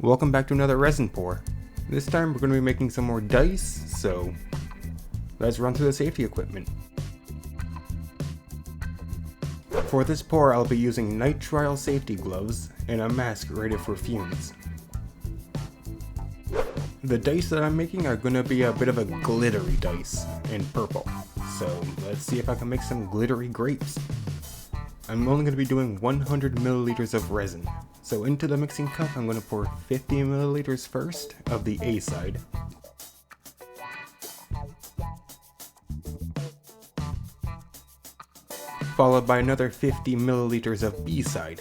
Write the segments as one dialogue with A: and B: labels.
A: Welcome back to another resin pour. This time we're going to be making some more dice, so let's run through the safety equipment. For this pour I'll be using nitrile safety gloves and a mask rated for fumes. The dice that I'm making are going to be a bit of a glittery dice in purple, so let's see if I can make some glittery grapes. I'm only going to be doing 100 milliliters of resin. So into the mixing cup I'm going to pour 50 milliliters first of the A side. Followed by another 50 milliliters of B side.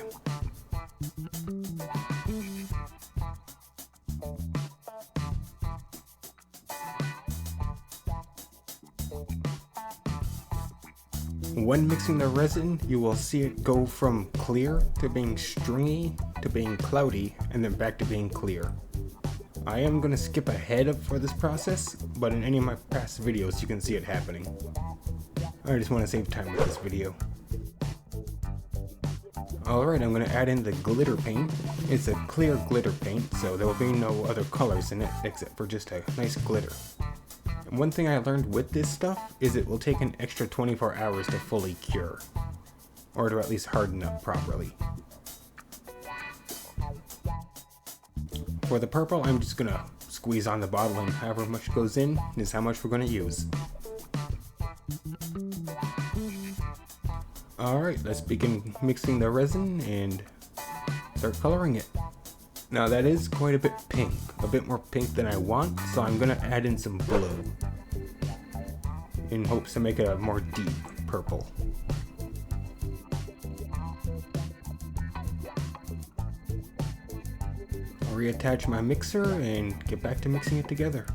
A: When mixing the resin, you will see it go from clear to being stringy to being cloudy and then back to being clear. I am going to skip ahead for this process, but in any of my past videos you can see it happening. I just want to save time with this video. Alright, I'm going to add in the glitter paint. It's a clear glitter paint, so there will be no other colors in it except for just a nice glitter. One thing I learned with this stuff is it will take an extra 24 hours to fully cure, or to at least harden up properly. For the purple, I'm just gonna squeeze on the bottle, and however much goes in is how much we're gonna use. Alright, let's begin mixing the resin and start coloring it. Now that is quite a bit pink, a bit more pink than I want, so I'm going to add in some blue in hopes to make it a more deep purple. I'll reattach my mixer and get back to mixing it together.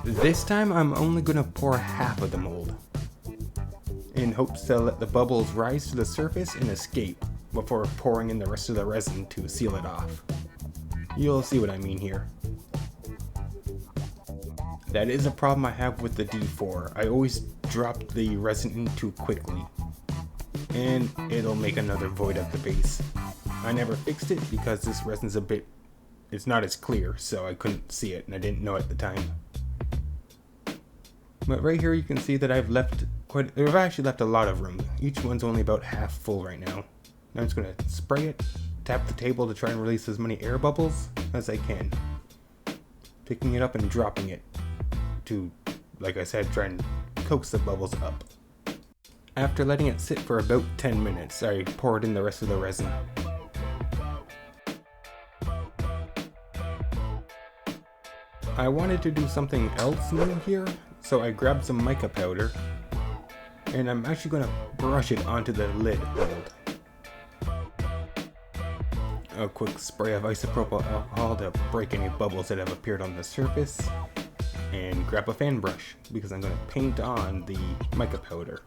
A: This time I'm only going to pour half of the mold, in hopes to let the bubbles rise to the surface and escape before pouring in the rest of the resin to seal it off. You'll see what I mean here. That is a problem I have with the D4. I always drop the resin in too quickly, and it'll make another void at the base. I never fixed it because this resin's it's not as clear, so I couldn't see it and I didn't know at the time. But right here you can see that I've actually left a lot of room. Each one's only about half full right now. Now I'm just going to spray it, tap the table to try and release as many air bubbles as I can. Picking it up and dropping it to, like I said, try and coax the bubbles up. After letting it sit for about 10 minutes, I poured in the rest of the resin. I wanted to do something else new here, so I grabbed some mica powder, and I'm actually going to brush it onto the lid mold. A quick spray of isopropyl alcohol to break any bubbles that have appeared on the surface, and grab a fan brush because I'm going to paint on the mica powder.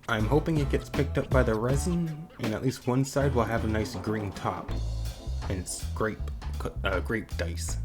A: I'm hoping it gets picked up by the resin, and at least one side will have a nice green top, and it's grape dice.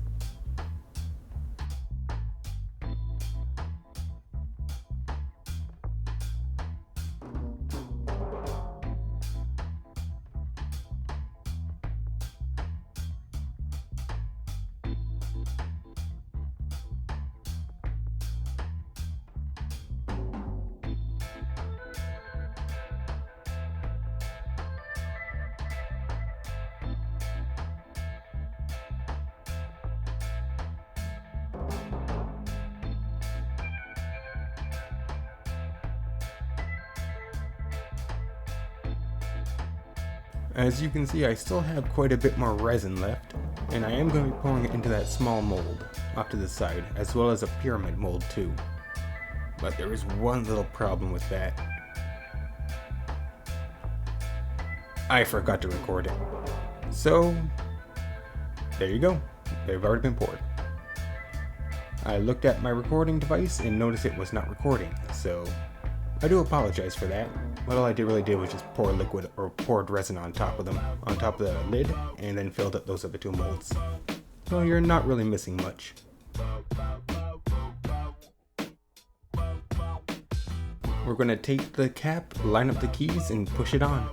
A: As you can see, I still have quite a bit more resin left, and I am going to be pouring it into that small mold off to the side, as well as a pyramid mold too. But there is one little problem with that. I forgot to record it. So, there you go. They've already been poured. I looked at my recording device and noticed it was not recording, so I do apologize for that. But all I really did was just pour liquid or poured resin on top of them, on top of the lid, and then filled up those other two molds. So you're not really missing much. We're going to take the cap, line up the keys, and push it on.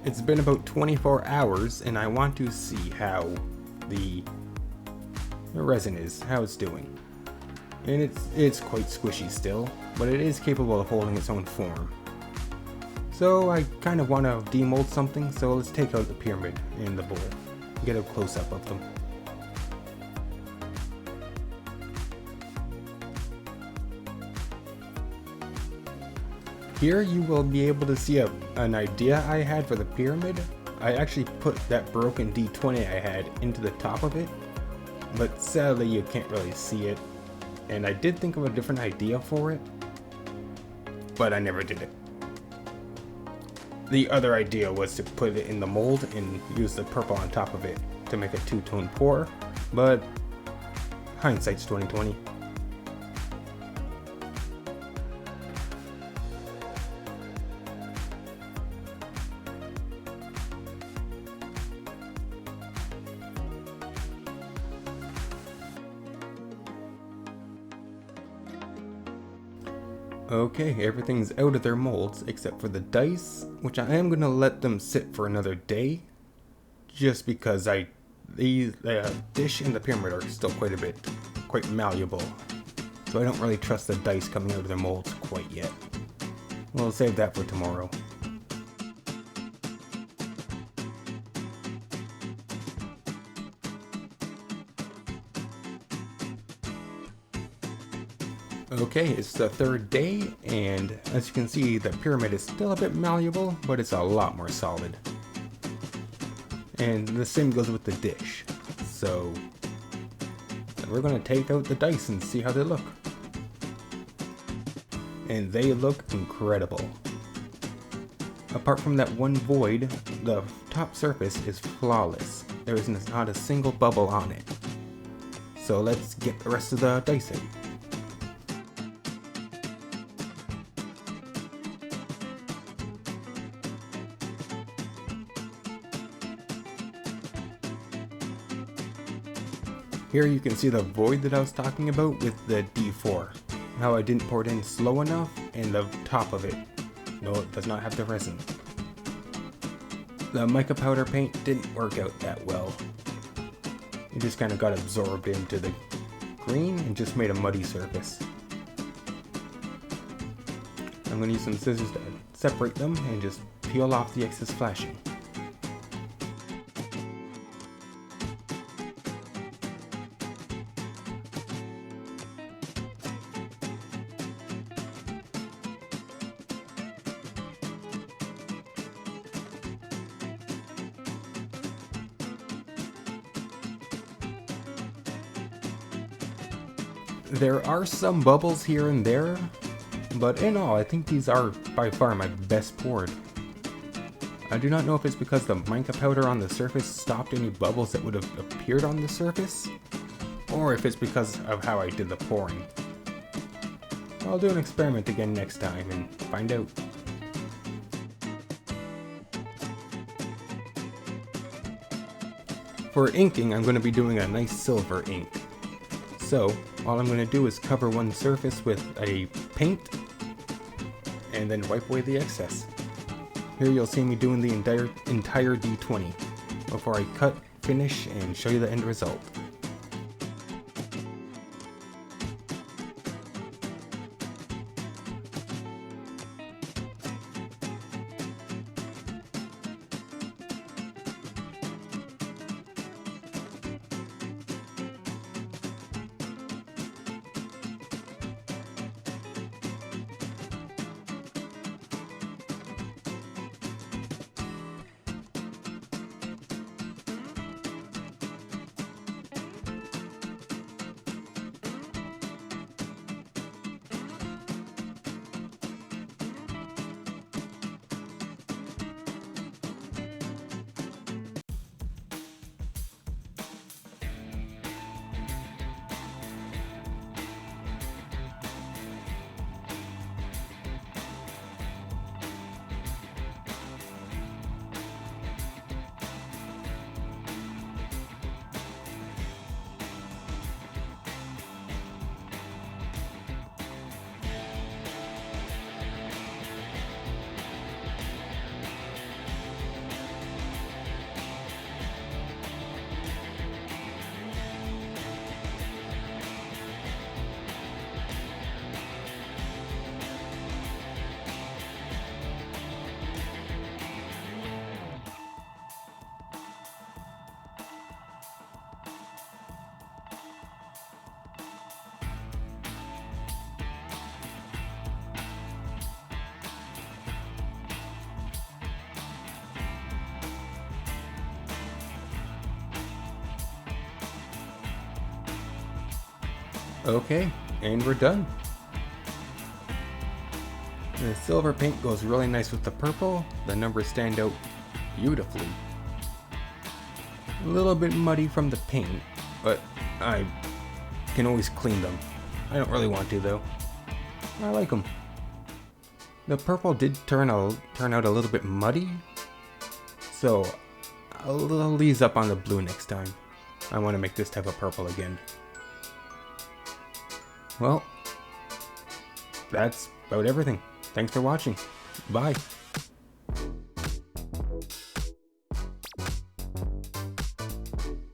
A: It's been about 24 hours and I want to see how the resin is, how it's doing. And it's quite squishy still, but it is capable of holding its own form. So I kind of want to demold something, so let's take out the pyramid in the bowl, get a close-up of them. Here you will be able to see an idea I had for the pyramid. I actually put that broken D20 I had into the top of it, but sadly you can't really see it. And I did think of a different idea for it, but I never did it. The other idea was to put it in the mold and use the purple on top of it to make a two-tone pour, but hindsight's 2020. Okay, everything's out of their molds except for the dice, which I am going to let them sit for another day, just because the dish and the pyramid are still quite malleable, so I don't really trust the dice coming out of their molds quite yet. We'll save that for tomorrow. Okay, it's the third day, and as you can see, the pyramid is still a bit malleable, but it's a lot more solid. And the same goes with the dish. So we're going to take out the dice and see how they look. And they look incredible. Apart from that one void, the top surface is flawless. There is not a single bubble on it. So let's get the rest of the dice out. Here you can see the void that I was talking about with the D4. How I didn't pour it in slow enough, and the top of it. No, it does not have the resin. The mica powder paint didn't work out that well. It just kind of got absorbed into the green and just made a muddy surface. I'm going to use some scissors to separate them and just peel off the excess flashing. There are some bubbles here and there, but in all, I think these are by far my best poured. I do not know if it's because the mica powder on the surface stopped any bubbles that would have appeared on the surface, or if it's because of how I did the pouring. I'll do an experiment again next time and find out. For inking, I'm going to be doing a nice silver ink. So, all I'm going to do is cover one surface with a paint, and then wipe away the excess. Here you'll see me doing the entire D20 before I cut, finish, and show you the end result. Okay, and we're done. The silver paint goes really nice with the purple. The numbers stand out beautifully. A little bit muddy from the paint, but I can always clean them. I don't really want to though. I like them. The purple did turn out a little bit muddy, so I'll ease up on the blue next time. I want to make this type of purple again. Well, that's about everything. Thanks for watching. Bye.